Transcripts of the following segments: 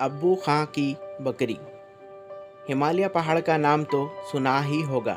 अब्बू खां की बकरी। हिमालय पहाड़ का नाम तो सुना ही होगा।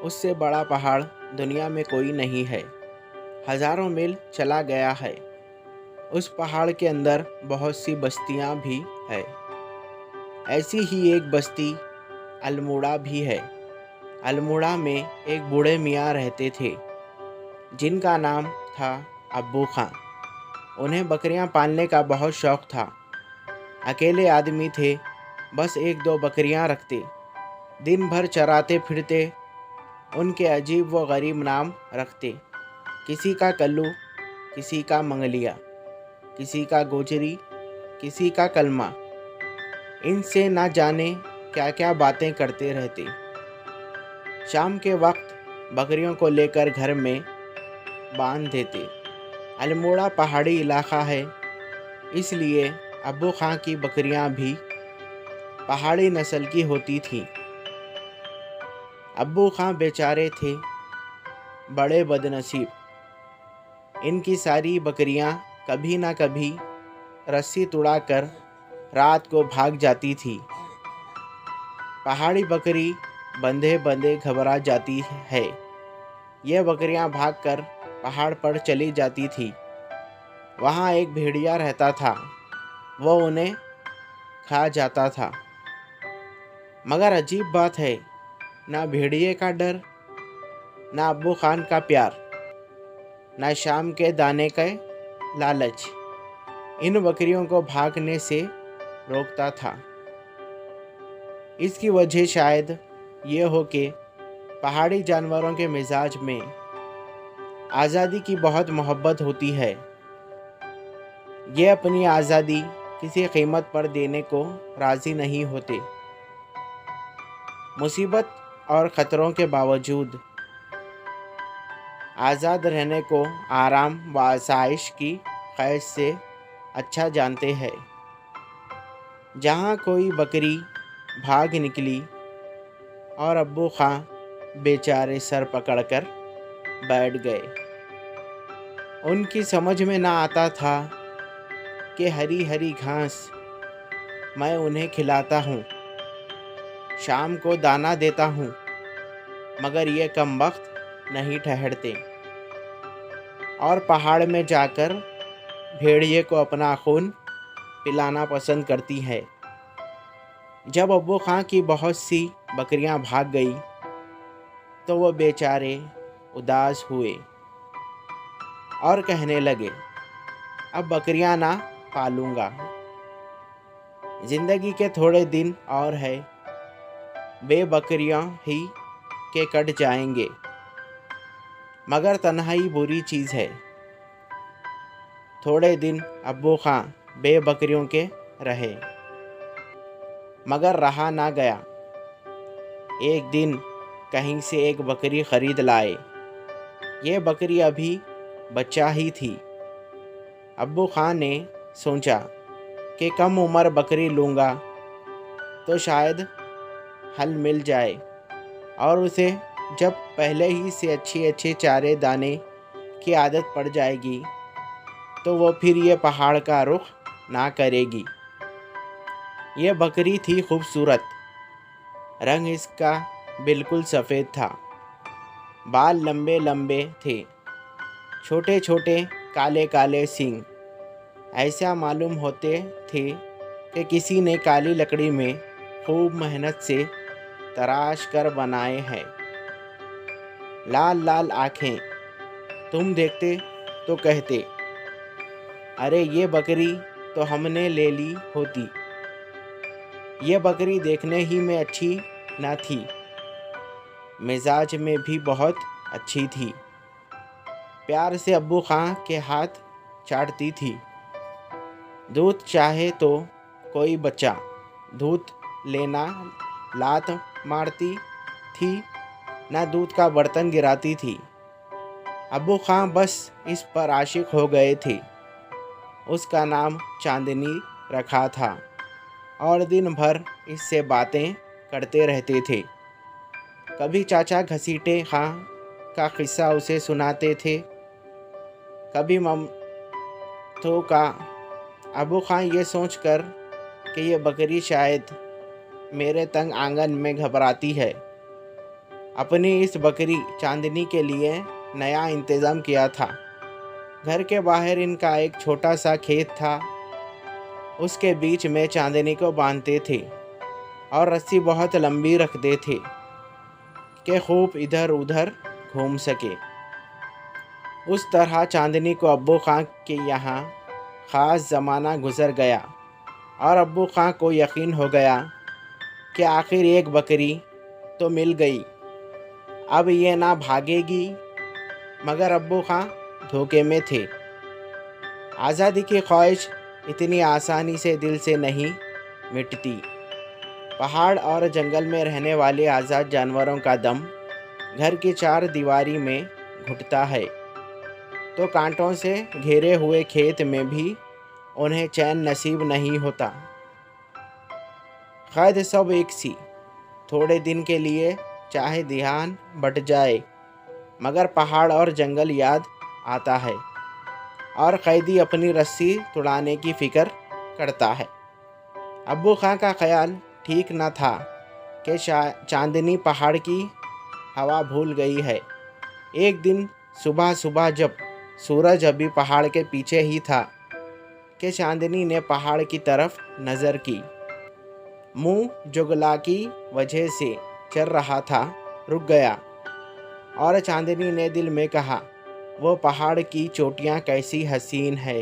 उससे बड़ा पहाड़ दुनिया में कोई नहीं है। हजारों मील चला गया है। उस पहाड़ के अंदर बहुत सी बस्तियां भी है। ऐसी ही एक बस्ती अल्मोड़ा भी है। अल्मोड़ा में एक बूढ़े मियाँ रहते थे जिनका नाम था अब्बू खां। उन्हें बकरियां पालने का बहुत शौक था। अकेले आदमी थे, बस एक दो बकरियां रखते। दिन भर चराते फिरते। उनके अजीब व गरीब नाम रखते। किसी का कल्लू, किसी का मंगलिया, किसी का गोजरी, किसी का कलमा। इनसे ना जाने क्या क्या बातें करते रहते। शाम के वक्त बकरियों को लेकर घर में बांध देते। अल्मोड़ा पहाड़ी इलाका है, इसलिए अब्बू खां की बकरियां भी पहाड़ी नस्ल की होती थीं। अब्बू खां बेचारे थे बड़े बदनसीब। इनकी सारी बकरियां कभी ना कभी रस्सी तुड़ाकर रात को भाग जाती थी। पहाड़ी बकरी बंधे बंधे घबरा जाती है। ये बकरियां भागकर पहाड़ पर चली जाती थी। वहाँ एक भेड़िया रहता था, वो उन्हें खा जाता था। मगर अजीब बात है, ना भेड़िए का डर, ना अब्बू खान का प्यार, ना शाम के दाने का लालच इन बकरियों को भागने से रोकता था। इसकी वजह शायद ये हो कि पहाड़ी जानवरों के मिजाज में आज़ादी की बहुत मोहब्बत होती है। ये अपनी आज़ादी किसी कीमत पर देने को राज़ी नहीं होते। मुसीबत और ख़तरों के बावजूद आज़ाद रहने को आराम व आसाइश की ख़ैश से अच्छा जानते हैं। जहाँ कोई बकरी भाग निकली और अब्बू खां बेचारे सर पकड़कर बैठ गए। उनकी समझ में ना आता था कि हरी हरी घास मैं उन्हें खिलाता हूँ, शाम को दाना देता हूँ, मगर ये कमबख्त नहीं ठहरते और पहाड़ में जाकर भेड़िए को अपना खून पिलाना पसंद करती है। जब अब्बू खां की बहुत सी बकरियां भाग गई तो वो बेचारे उदास हुए और कहने लगे, अब बकरियां ना पालूंगा। जिंदगी के थोड़े दिन और है, बेबकरियां ही के कट जाएंगे। मगर तन्हाई बुरी चीज़ है। थोड़े दिन अब्बू खां बेबकरियों के रहे, मगर रहा ना गया। एक दिन कहीं से एक बकरी खरीद लाए। ये बकरी अभी बच्चा ही थी। अब्बू खां ने सोचा कि कम उम्र बकरी लूँगा तो शायद हल मिल जाए और उसे जब पहले ही से अच्छे अच्छे चारे दाने की आदत पड़ जाएगी तो वो फिर ये पहाड़ का रुख ना करेगी। ये बकरी थी खूबसूरत। रंग इसका बिल्कुल सफ़ेद था। बाल लंबे लंबे थे, छोटे छोटे काले काले सींग ऐसा मालूम होते थे कि किसी ने काली लकड़ी में खूब मेहनत से तराश कर बनाए हैं। लाल लाल आँखें, तुम देखते तो कहते, अरे ये बकरी तो हमने ले ली होती। ये बकरी देखने ही में अच्छी ना थी, मिजाज में भी बहुत अच्छी थी। प्यार से अब्बू खां के हाथ चाटती थी। दूध चाहे तो कोई बच्चा दूध लेना लात मारती थी, ना दूध का बर्तन गिराती थी। अब्बू खां बस इस पर आशिक हो गए थे। उसका नाम चांदनी रखा था और दिन भर इससे बातें करते रहते थे। कभी चाचा घसीटे खां का किस्सा उसे सुनाते थे, कभी ममथो का। अब्बू खां ये सोचकर कि ये बकरी शायद मेरे तंग आंगन में घबराती है। अपनी इस बकरी चांदनी के लिए नया इंतज़ाम किया था। घर के बाहर इनका एक छोटा सा खेत था। उसके बीच में चांदनी को बांधते थे और रस्सी बहुत लंबी रखते थे कि खूब इधर उधर घूम सके। उस तरह चांदनी को अब्बू खां के यहाँ ख़ास ज़माना गुज़र गया और अब्बू खां को यकीन हो गया कि आखिर एक बकरी तो मिल गई, अब ये ना भागेगी। मगर अब्बू खां धोखे में थे। आज़ादी की ख्वाहिश इतनी आसानी से दिल से नहीं मिटती। पहाड़ और जंगल में रहने वाले आज़ाद जानवरों का दम घर की चार दीवारी में घुटता है, तो कांटों से घेरे हुए खेत में भी उन्हें चैन नसीब नहीं होता। कैद सब एक सी, थोड़े दिन के लिए चाहे ध्यान बट जाए, मगर पहाड़ और जंगल याद आता है और कैदी अपनी रस्सी तुड़ाने की फिक्र करता है। अब्बू खां का ख्याल ठीक न था कि चांदनी पहाड़ की हवा भूल गई है। एक दिन सुबह सुबह जब सूरज अभी पहाड़ के पीछे ही था कि चांदनी ने पहाड़ की तरफ नज़र की। मुंह जुगला की वजह से चल रहा था, रुक गया और चांदनी ने दिल में कहा, वो पहाड़ की चोटियाँ कैसी हसीन है।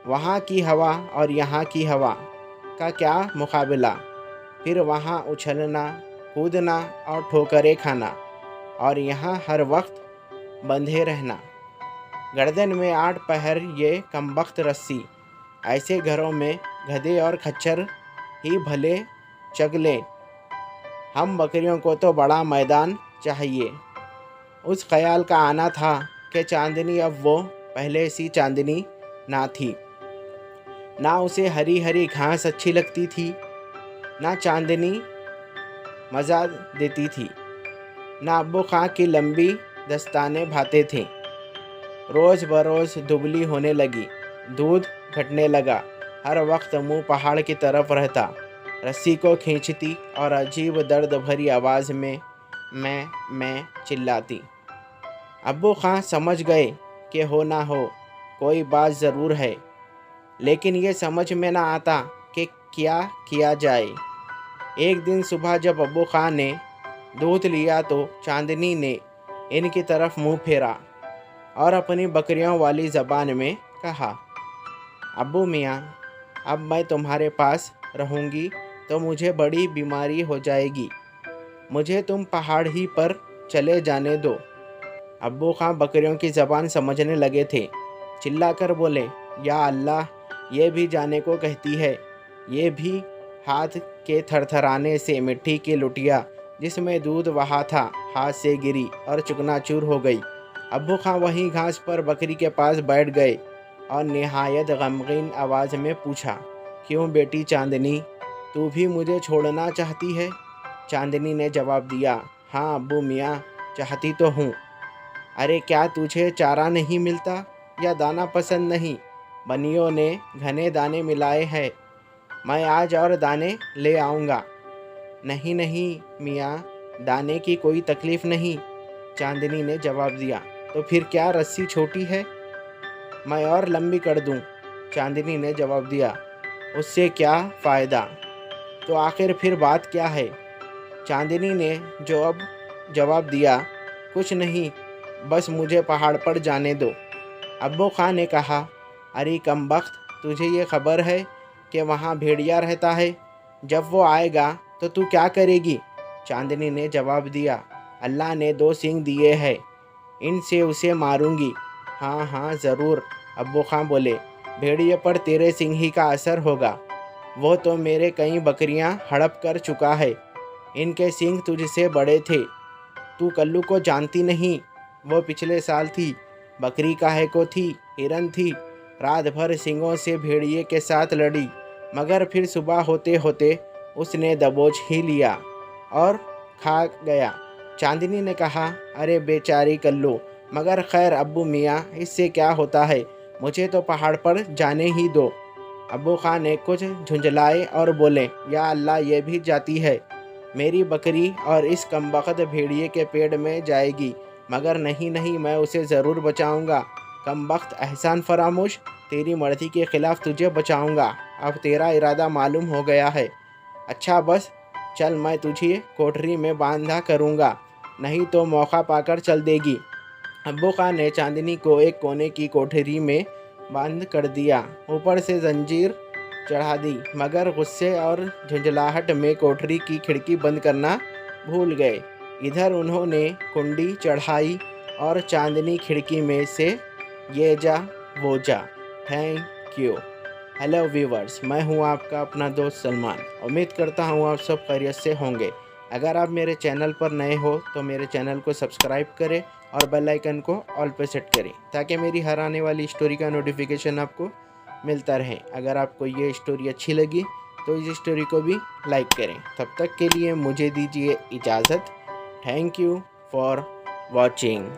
वहाँ की हवा और यहाँ की हवा का क्या मुकाबला। फिर वहाँ उछलना, कूदना और ठोकरें खाना, और यहाँ हर वक्त बंधे रहना। गर्दन में 8 पहर ये कमबख्त रस्सी। ऐसे घरों में गधे और खच्चर ही भले चगले। हम बकरियों को तो बड़ा मैदान चाहिए। उस ख्याल का आना था कि चांदनी अब वो पहले सी चांदनी ना थी। ना उसे हरी हरी घास अच्छी लगती थी, ना चांदनी मज़ा देती थी, ना अब्बू खां की लंबी दस्ताने भाते थे। रोज़ बरोज़ दुबली होने लगी, दूध घटने लगा, हर वक्त मुंह पहाड़ की तरफ रहता, रस्सी को खींचती और अजीब दर्द भरी आवाज़ में मैं चिल्लाती। अब्बू खां समझ गए कि हो ना हो कोई बात ज़रूर है, लेकिन ये समझ में ना आता कि क्या किया जाए। एक दिन सुबह जब अब्बू खां ने दूध लिया तो चांदनी ने इनकी तरफ मुंह फेरा और अपनी बकरियों वाली ज़बान में कहा, अब्बू मियाँ, अब मैं तुम्हारे पास रहूँगी तो मुझे बड़ी बीमारी हो जाएगी। मुझे तुम पहाड़ ही पर चले जाने दो। अब्बू खां बकरियों की ज़बान समझने लगे थे। चिल्लाकर बोले, या अल्लाह, ये भी जाने को कहती है। ये भी हाथ के थरथराने से मिट्टी की लुटिया जिसमें दूध वहा था हाथ से गिरी और चुकनाचूर हो गई। अब्बू खां वहीं घास पर बकरी के पास बैठ गए और निहायत गमगीन आवाज़ में पूछा, क्यों बेटी चांदनी, तू भी मुझे छोड़ना चाहती है? चांदनी ने जवाब दिया, हाँ अब्बू मियाँ, चाहती तो हूँ। अरे क्या तुझे चारा नहीं मिलता या दाना पसंद नहीं? बनियों ने घने दाने मिलाए हैं, मैं आज और दाने ले आऊँगा। नहीं नहीं मियाँ, दाने की कोई तकलीफ़ नहीं, चांदनी ने जवाब दिया। तो फिर क्या रस्सी छोटी है? मैं और लंबी कर दूँ, चांदनी ने जवाब दिया। उससे क्या फ़ायदा? तो आखिर फिर बात क्या है? चांदनी ने जवाब दिया, कुछ नहीं, बस मुझे पहाड़ पर जाने दो। अब्बू खां ने कहा, अरे कमबख्त, तुझे ये खबर है कि वहाँ भेड़िया रहता है? जब वो आएगा तो तू क्या करेगी? चांदनी ने जवाब दिया, अल्लाह ने 2 सींग दिए हैं, इनसे उसे मारूंगी। हाँ हाँ ज़रूर, अब्बू खां बोले, भेड़िए पर तेरे सींग ही का असर होगा। वो तो मेरे कई बकरियां हड़प कर चुका है, इनके सींग तुझसे बड़े थे। तू कल्लू को जानती नहीं, वो पिछले साल थी, बकरी काहे को थी, हिरन थी, रात भर सींगों से भेड़िए के साथ लड़ी, मगर फिर सुबह होते होते उसने दबोच ही लिया और खा गया। चांदनी ने कहा, अरे बेचारी कल्लू, मगर खैर अब्बू मियाँ, इससे क्या होता है, मुझे तो पहाड़ पर जाने ही दो। अबू खान ने कुछ झुंझलाए और बोले, या अल्लाह, ये भी जाती है। मेरी बकरी और इस कमबख्त भेड़िए के पेट में जाएगी, मगर नहीं नहीं, मैं उसे ज़रूर बचाऊंगा। कमबख्त एहसान फरामोश, तेरी मर्ज़ी के ख़िलाफ़ तुझे बचाऊंगा। अब तेरा इरादा मालूम हो गया है। अच्छा बस चल, मैं तुझे कोठरी में बांधा करूंगा, नहीं तो मौका पाकर चल देगी। अब्बू खान ने चांदनी को एक कोने की कोठरी में बंद कर दिया, ऊपर से जंजीर चढ़ा दी, मगर गुस्से और झुंझलाहट में कोठरी की खिड़की बंद करना भूल गए। इधर उन्होंने कुंडी चढ़ाई और चांदनी खिड़की में से ये जा वो जा। Thank you. हेलो व्यूवर्स, मैं हूं आपका अपना दोस्त सलमान। उम्मीद करता हूं आप सब खैरियत से होंगे। अगर आप मेरे चैनल पर नए हो तो मेरे चैनल को सब्सक्राइब करें और बेल आइकन को ऑल पे सेट करें, ताकि मेरी हर आने वाली स्टोरी का नोटिफिकेशन आपको मिलता रहे। अगर आपको ये स्टोरी अच्छी लगी तो इस स्टोरी को भी लाइक करें। तब तक के लिए मुझे दीजिए इजाज़त। Thank you for watching.